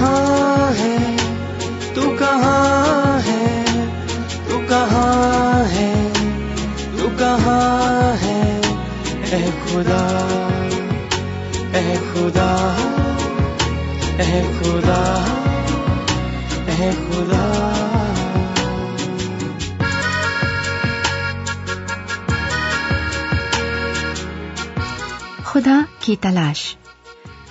کہاں ہے تو کہاں ہے تو کہاں ہے تو کہاں ہے اے خدا اے خدا اے خدا اے خدا. خدا کی تلاش.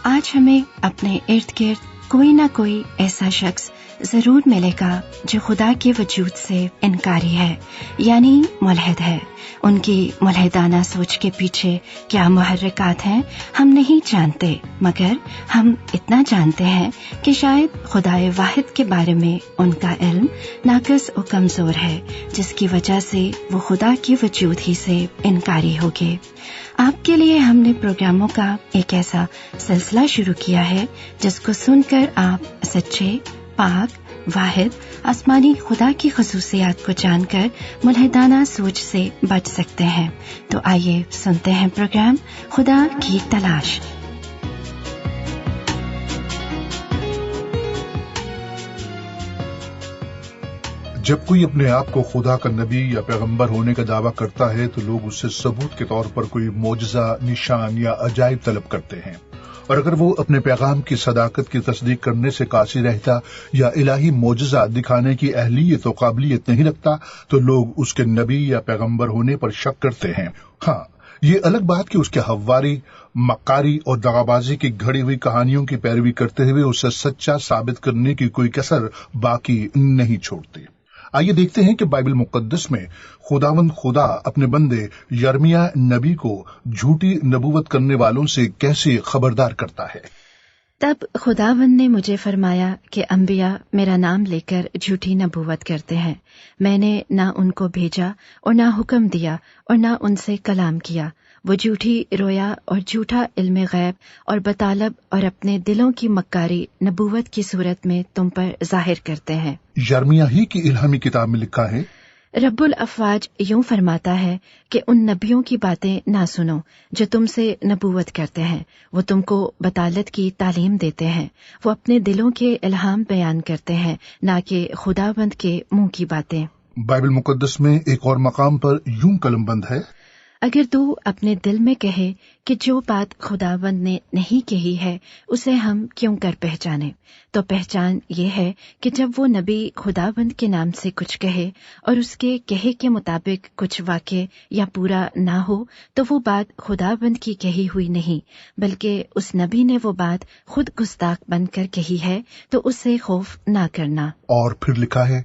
آج ہمیں اپنے ارد گرد کوئی نہ کوئی ایسا شخص ضرور ملے گا جو خدا کے وجود سے انکاری ہے، یعنی ملحد ہے. ان کی ملحدانہ سوچ کے پیچھے کیا محرکات ہیں ہم نہیں جانتے، مگر ہم اتنا جانتے ہیں کہ شاید خدائے واحد کے بارے میں ان کا علم ناقص و کمزور ہے، جس کی وجہ سے وہ خدا کے وجود ہی سے انکاری ہو گئے. آپ کے لیے ہم نے پروگراموں کا ایک ایسا سلسلہ شروع کیا ہے جس کو سن کر آپ سچے، پاک، واحد آسمانی خدا کی خصوصیات کو جان کر ملحدانہ سوچ سے بچ سکتے ہیں. تو آئیے سنتے ہیں پروگرام خدا کی تلاش. جب کوئی اپنے آپ کو خدا کا نبی یا پیغمبر ہونے کا دعویٰ کرتا ہے تو لوگ اس سے ثبوت کے طور پر کوئی معجزہ، نشان یا عجائب طلب کرتے ہیں، اور اگر وہ اپنے پیغام کی صداقت کی تصدیق کرنے سے قاصر رہتا یا الہی معجزہ دکھانے کی اہلیت و قابلیت نہیں رکھتا تو لوگ اس کے نبی یا پیغمبر ہونے پر شک کرتے ہیں. ہاں، یہ الگ بات کہ اس کے حواری، مکاری اور دغابازی کی گھڑی ہوئی کہانیوں کی پیروی کرتے ہوئے اسے سچا ثابت کرنے کی کوئی کسر باقی نہیں چھوڑتے. آئیے دیکھتے ہیں کہ بائبل مقدس میں خداوند خدا اپنے بندے یرمیاہ نبی کو جھوٹی نبوت کرنے والوں سے کیسے خبردار کرتا ہے. تب خداوند نے مجھے فرمایا کہ انبیاء میرا نام لے کر جھوٹی نبوت کرتے ہیں. میں نے نہ ان کو بھیجا اور نہ حکم دیا اور نہ ان سے کلام کیا. وہ جھوٹی رویا اور جھوٹا علم غیب اور بطالب اور اپنے دلوں کی مکاری نبوت کی صورت میں تم پر ظاہر کرتے ہیں. یرمیاہ ہی کی الہامی کتاب میں لکھا ہے، رب الافواج یوں فرماتا ہے کہ ان نبیوں کی باتیں نہ سنو جو تم سے نبوت کرتے ہیں. وہ تم کو بطالت کی تعلیم دیتے ہیں. وہ اپنے دلوں کے الہام بیان کرتے ہیں، نہ کہ خداوند کے منہ کی باتیں. بائبل مقدس میں ایک اور مقام پر یوں قلم بند ہے، اگر تو اپنے دل میں کہے کہ جو بات خداوند نے نہیں کہی ہے اسے ہم کیوں کر پہچانے، تو پہچان یہ ہے کہ جب وہ نبی خداوند کے نام سے کچھ کہے اور اس کے کہے کے مطابق کچھ واقع یا پورا نہ ہو تو وہ بات خداوند کی کہی ہوئی نہیں، بلکہ اس نبی نے وہ بات خود گستاخ بن کر کہی ہے، تو اس سے خوف نہ کرنا. اور پھر لکھا ہے،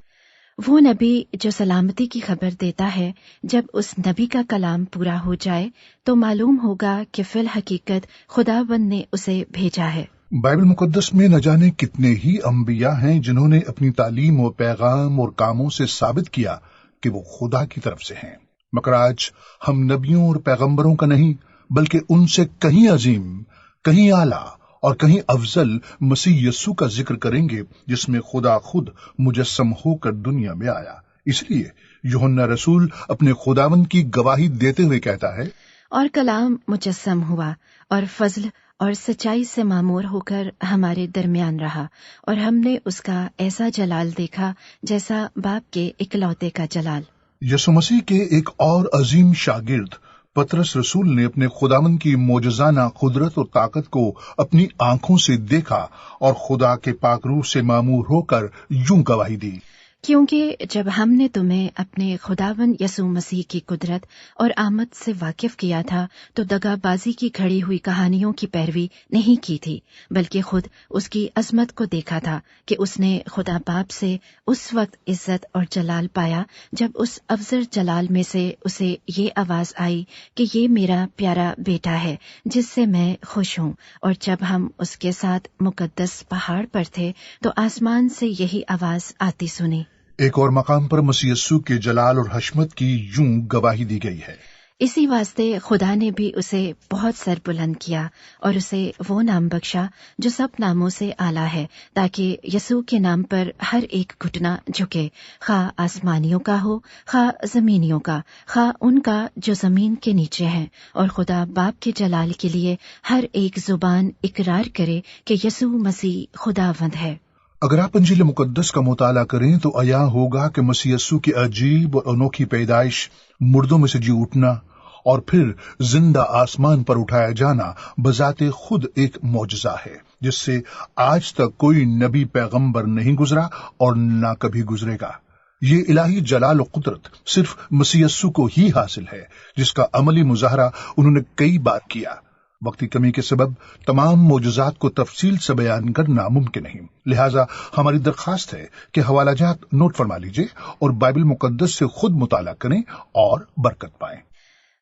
وہ نبی جو سلامتی کی خبر دیتا ہے، جب اس نبی کا کلام پورا ہو جائے تو معلوم ہوگا کہ فی الحقیقت خداوند نے اسے بھیجا ہے. بائبل مقدس میں نہ جانے کتنے ہی انبیاء ہیں جنہوں نے اپنی تعلیم و پیغام اور کاموں سے ثابت کیا کہ وہ خدا کی طرف سے ہیں، مگر آج ہم نبیوں اور پیغمبروں کا نہیں بلکہ ان سے کہیں عظیم، کہیں اعلیٰ اور کہیں افضل مسیح یسوع کا ذکر کریں گے، جس میں خدا خود مجسم ہو کر دنیا میں آیا. اس لیے یوحنا رسول اپنے خداوند کی گواہی دیتے ہوئے کہتا ہے، اور کلام مجسم ہوا اور فضل اور سچائی سے معمور ہو کر ہمارے درمیان رہا، اور ہم نے اس کا ایسا جلال دیکھا جیسا باپ کے اکلوتے کا جلال. یسوع مسیح کے ایک اور عظیم شاگرد پطرس رسول نے اپنے خداوند کی معجزانہ قدرت اور طاقت کو اپنی آنکھوں سے دیکھا اور خدا کے پاک روح سے معمور ہو کر یوں گواہی دی، کیونکہ جب ہم نے تمہیں اپنے خداوند یسوع مسیح کی قدرت اور آمد سے واقف کیا تھا تو دغا بازی کی کھڑی ہوئی کہانیوں کی پیروی نہیں کی تھی، بلکہ خود اس کی عظمت کو دیکھا تھا کہ اس نے خدا باپ سے اس وقت عزت اور جلال پایا جب اس افضل جلال میں سے اسے یہ آواز آئی کہ یہ میرا پیارا بیٹا ہے جس سے میں خوش ہوں. اور جب ہم اس کے ساتھ مقدس پہاڑ پر تھے تو آسمان سے یہی آواز آتی سنی. ایک اور مقام پر مسیح یسوع کے جلال اور حشمت کی یوں گواہی دی گئی ہے، इसी वास्ते खुदा ने भी उसे बहुत सर बुलंद किया और उसे वो नाम बख्शा जो सब नामों से आला है, ताकि यसू के नाम पर हर एक घुटना झुके, खा आसमानियों का हो, खा जमीनियों का, खा उनका जो जमीन के नीचे हैं, और खुदा बाप के जलाल के लिए हर एक जुबान इकरार करे कि यसू मसीह खुदावंद है। अगर आप इंजील मुकद्दस का मुताला करें तो अया होगा कि मसीह यस्सू की अजीब और अनोखी पैदाइश, मुर्दों में से जी उठना और फिर जिंदा आसमान पर उठाया जाना बजाते खुद एक मौजज़ा है, जिससे आज तक कोई नबी पैगंबर नहीं गुजरा और ना कभी गुजरेगा। ये इलाही जलाल और कुदरत सिर्फ मसीह यस्सू को ही हासिल है, जिसका अमली मुजाहरा उन्होंने कई बार किया। वक्ती कमी के सबब तमाम मौजज़ात को तफसील से बयान करना मुमकिन नहीं, लिहाजा हमारी दरखास्त है कि हवालाजात नोट फरमा लीजिए और बाइबल मुकद्दस से खुद मुताला करें और बरकत पाएं।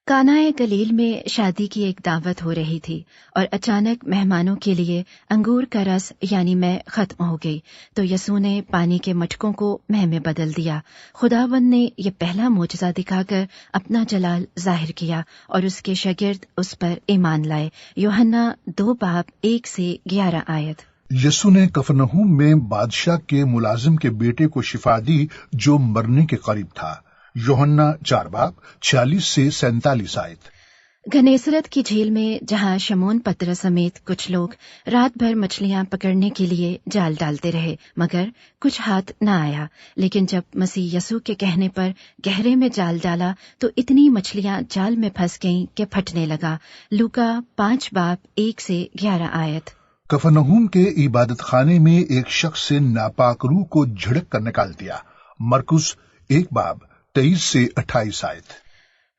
कानाए गलील में शादी की एक दावत हो रही थी और अचानक मेहमानों के लिए अंगूर का रस यानी मैं खत्म हो गई, तो यसू ने पानी के मटकों को मैं में बदल दिया। खुदावंद ने यह पहला मोजज़ा दिखाकर अपना जलाल जाहिर किया और उसके शागिर्द उस पर ईमान लाए। यूहन्ना 2:1-11 आयत। यसू ने कफरनहूम में बादशाह के मुलाजिम के बेटे को शिफा दी जो मरने के करीब था। यूहन्ना 4:46-47 आयत। गनेसरत की झील में जहां शमौन पतरस समेत कुछ लोग रात भर मछलियां पकड़ने के लिए जाल डालते रहे, मगर कुछ हाथ न आया, लेकिन जब मसीह यसू के कहने पर गहरे में जाल डाला तो इतनी मछलियां जाल में फंस गईं कि फटने लगा। लूका 5:1-11 आयत। कफरनहूम के इबादत खाने में एक शख्स से नापाक रूह को झड़क कर निकाल दिया। मरकुस 1:23-28 आयत।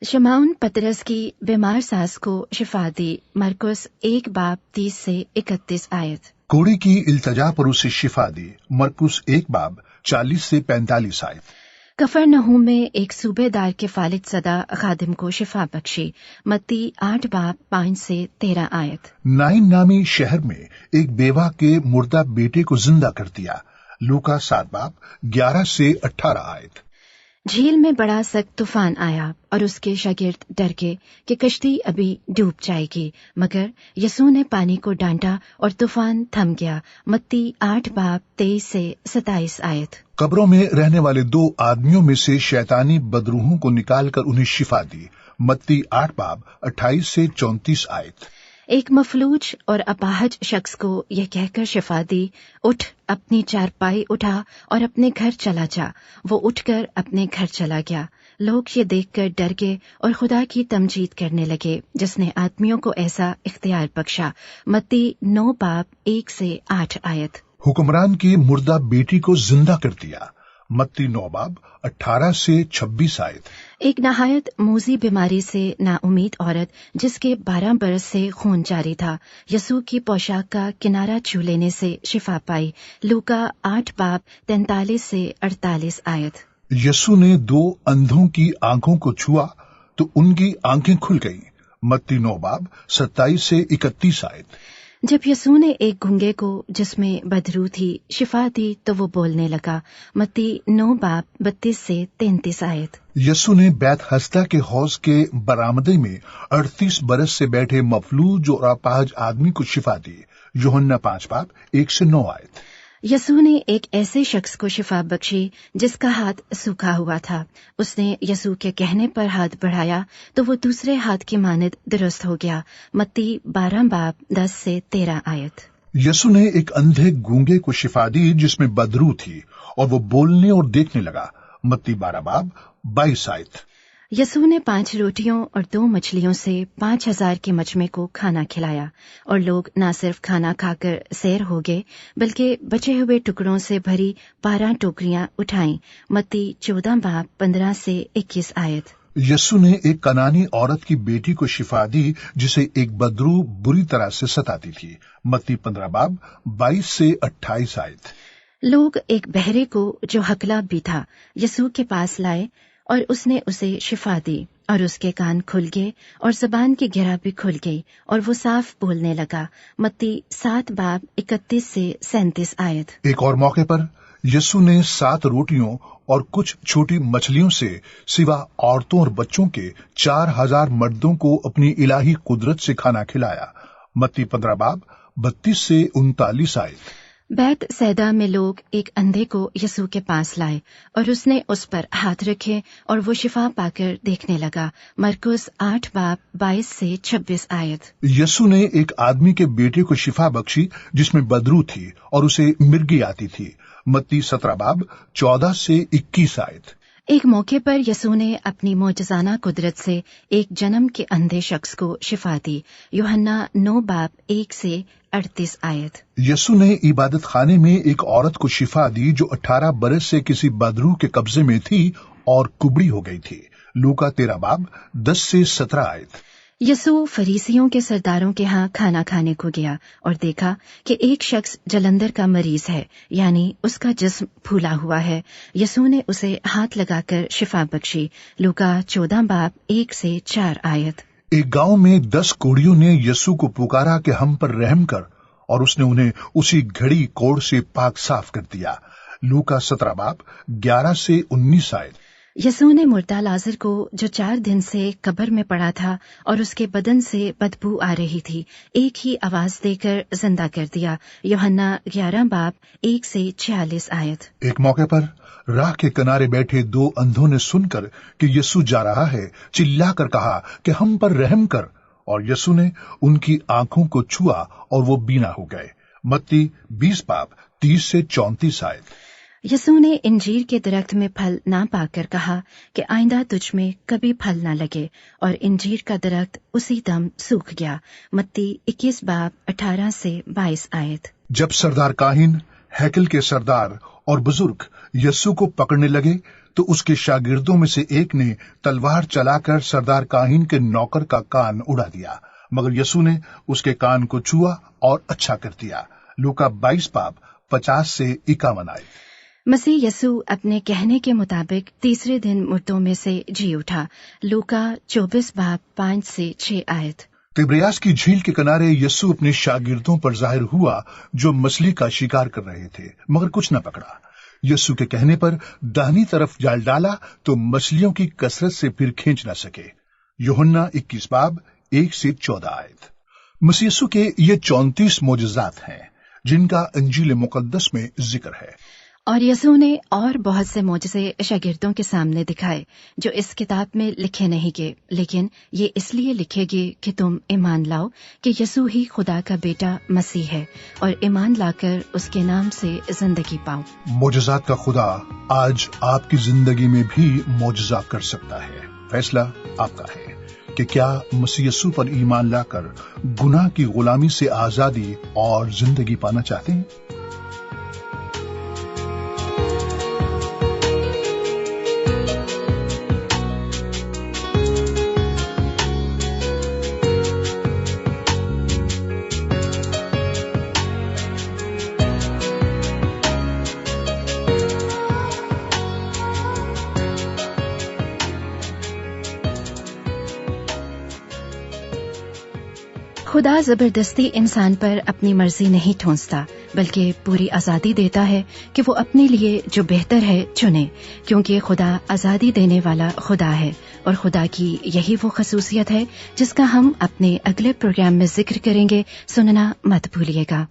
शमौन पतरस की बीमार सास को शिफा दी। मरकुस 1:30-31 आयत। कोड़ी की इल्तजा पर उसे शिफा दी। मरकुस 1:40-45 आयत। कफरनहूम में एक सूबेदार के फालिद सदा खादिम को शिफा बख्शी। मत्ती 8:5-13 आयत। नाइन नामी शहर में एक बेवा के मुर्दा बेटे को जिंदा कर दिया। लूका 7:11-18 आयत। झील में बड़ा सख्त तूफान आया और उसके शागिर्द डर गए कि कश्ती अभी डूब जाएगी, मगर यसू ने पानी को डांटा और तूफान थम गया। मत्ती 8:23-27 आयत। कब्रों में रहने वाले 2 आदमियों में से शैतानी बदरूहों को निकालकर उन्हें शिफा दी। मत्ती 8:28-34 आयत। एक मफलूज और अपाहज शख्स को यह कहकर शिफा दी, उठ, अपनी चारपाई उठा और अपने घर चला जा। वो उठकर अपने घर चला गया। लोग ये देखकर डर गए और खुदा की तमजीद करने लगे, जिसने आदमियों को ऐसा इख्तियार बख्शा। मत्ती 9:1-8 आयत। हुक्मरान की मुर्दा बेटी को जिंदा कर दिया। मत्ती 9:18-26 आयत। एक नहायत मूजी बीमारी से नाउमीद औरत, जिसके 12 बरस से खून जारी था, यसू की पोशाक का किनारा छू लेने से शिफा पाई। लूका 8:43-48 आयत। यसू ने 2 अंधों की आंखों को छुआ तो उनकी आंखें खुल गईं। मत्ती 9:27-31 आयत। जब यसू ने एक गूंगे को, जिसमें बदरू थी, शिफा दी तो वो बोलने लगा। मत्ती 9:32-33 आयत। यसू ने बैत हस्ता के हौज के बरामदे में 38 बरस से बैठे मफलूज और अपाहज आदमी को शिफा दी। यूहन्ना 5:1-9 आयत। यसू ने एक ऐसे शख्स को शिफा बख्शी जिसका हाथ सूखा हुआ था। उसने यसू के कहने पर हाथ बढ़ाया तो वो दूसरे हाथ की मानद दुरुस्त हो गया। मत्ती 12:10-13 आयत। यसू ने एक अंधे गूंगे को शिफा दी जिसमें बदरू थी और वो बोलने और देखने लगा। मत्ती 12:22 आयत। यसू ने 5 रोटियों और 2 मछलियों से 5,000 के मजमे को खाना खिलाया और लोग न सिर्फ खाना खाकर सैर हो गए, बल्कि बचे हुए टुकड़ों से भरी 12 टोकरियां उठाईं। मत्ती 14:15-21 आयत। यसू ने एक कनानी औरत की बेटी को शिफा दी जिसे एक बदरू बुरी तरह से सताती थी। मत्ती 15:22-28 आयत। लोग एक बहरे को, जो हकला भी था, यसू के पास लाए और उसने उसे शिफा दी और उसके कान खुल गए और जबान की गिरा भी खुल गई और वो साफ बोलने लगा। मत्ती 7:31-37 आयत। एक और मौके पर यीशु ने 7 रोटियों और कुछ छोटी मछलियों से सिवा औरतों और बच्चों के 4000 मर्दों को अपनी इलाही कुदरत से खाना खिलाया। मत्ती 15 बाब 32 से 39 आयत। बैत सैदा में लोग एक अंधे को यीशु के पास लाए और उसने उस पर हाथ रखे और वो शिफा पाकर देखने लगा। मरकुस 8 बाब 22 से 26 आयत। यीशु ने एक आदमी के बेटे को शिफा बख्शी जिसमें बदरू थी और उसे मिर्गी आती थी। मत्ती 17 बाब 14 से 21 आयत। एक मौके पर यीशु ने अपनी मोजज़ाना कुदरत से एक जन्म के अंधे शख्स को शिफा दी। यूहन्ना 9 बाब 1 से 38 आयत। यीशु ने इबादत खाने में एक औरत को शिफा दी जो 18 बरस से किसी बदरू के कब्जे में थी और कुबड़ी हो गई थी। लूका 13 बाब 10 से 17 आयत। यीशु फरीसियों के सरदारों के यहाँ खाना खाने को गया और देखा कि एक शख्स जलंधर का मरीज है, यानी उसका जिस्म फूला हुआ है। यीशु ने उसे हाथ लगाकर शिफा बख्शी। लूका 14 बाब 1 से 4 आयत। एक गांव में 10 कोढ़ियों ने यीशु को पुकारा कि हम पर रहम कर, और उसने उन्हें उसी घड़ी कोढ़ से पाक साफ कर दिया। लूका 17 बाब 11 से 19 आयत। यीशु ने मुर्दा लाजर को, जो 4 दिन से कब्र में पड़ा था और उसके बदन से बदबू आ रही थी, एक ही आवाज देकर जिंदा कर दिया। यूहन्ना 11 बाब 1 से 46 आयत। एक मौके पर राह के किनारे बैठे 2 अंधों ने सुनकर कि यीशु जा रहा है, चिल्लाकर कहा कि हम पर रहम कर, और यीशु ने उनकी आंखों को छुआ और वो बीना हो गए। मत्ती 20 बाब 30 से 34 आयत। यीशु ने इंजीर के दरख्त में फल ना पाकर कहा कि आइंदा तुझ में कभी फल ना लगे, और इंजीर का दरख्त उसी दम सूख गया। मत्ती 21 बाब 18 से 22 आयत। जब सरदार काहिन, हैकल के सरदार और बुजुर्ग यीशु को पकड़ने लगे तो उसके शागिर्दों में से एक ने तलवार चलाकर सरदार काहिन के नौकर का कान उड़ा दिया, मगर यीशु ने उसके कान को छुआ और अच्छा कर दिया। लूका 22 बाब 50 से 51 आयत। मसीह यीशु अपने कहने के मुताबिक तीसरे दिन मुर्दों में से जी उठा। लूका 24 बाब 5 से 6 आयत। तिब्रियास की झील के किनारे यीशु अपने शागिर्दों पर जाहिर हुआ जो मछली का शिकार कर रहे थे, मगर कुछ न पकड़ा। यीशु के कहने पर दाहिनी तरफ जाल डाला तो मछलियों की कसरत से फिर खींच न सके। यूहन्ना 21 बाब 1 से 14 आयत। मसीह यीशु के ये 34 मोजज़ात हैं जिनका इंजील मुकद्दस में जिक्र है। और यीशु ने और बहुत से मोजज़े शागिर्दों के सामने दिखाए जो इस किताब में लिखे नहीं गए, लेकिन ये इसलिए लिखे गए कि तुम ईमान लाओ कि यीशु ही खुदा का बेटा मसीह है, और ईमान लाकर उसके नाम से जिंदगी पाओ। मोजज़ात का खुदा आज आपकी जिंदगी में भी मोजज़ा कर सकता है। फैसला आपका है कि क्या मसीह यीशु पर ईमान लाकर गुनाह की गुलामी से आजादी और जिंदगी पाना चाहते हैं। खुदा जबरदस्ती इंसान पर अपनी मर्जी नहीं ठोंसता, बल्कि पूरी आजादी देता है कि वो अपने लिए जो बेहतर है चुने, क्योंकि खुदा आजादी देने वाला खुदा है, और खुदा की यही वो खसूसियत है जिसका हम अपने अगले प्रोग्राम में जिक्र करेंगे। सुनना मत भूलिएगा।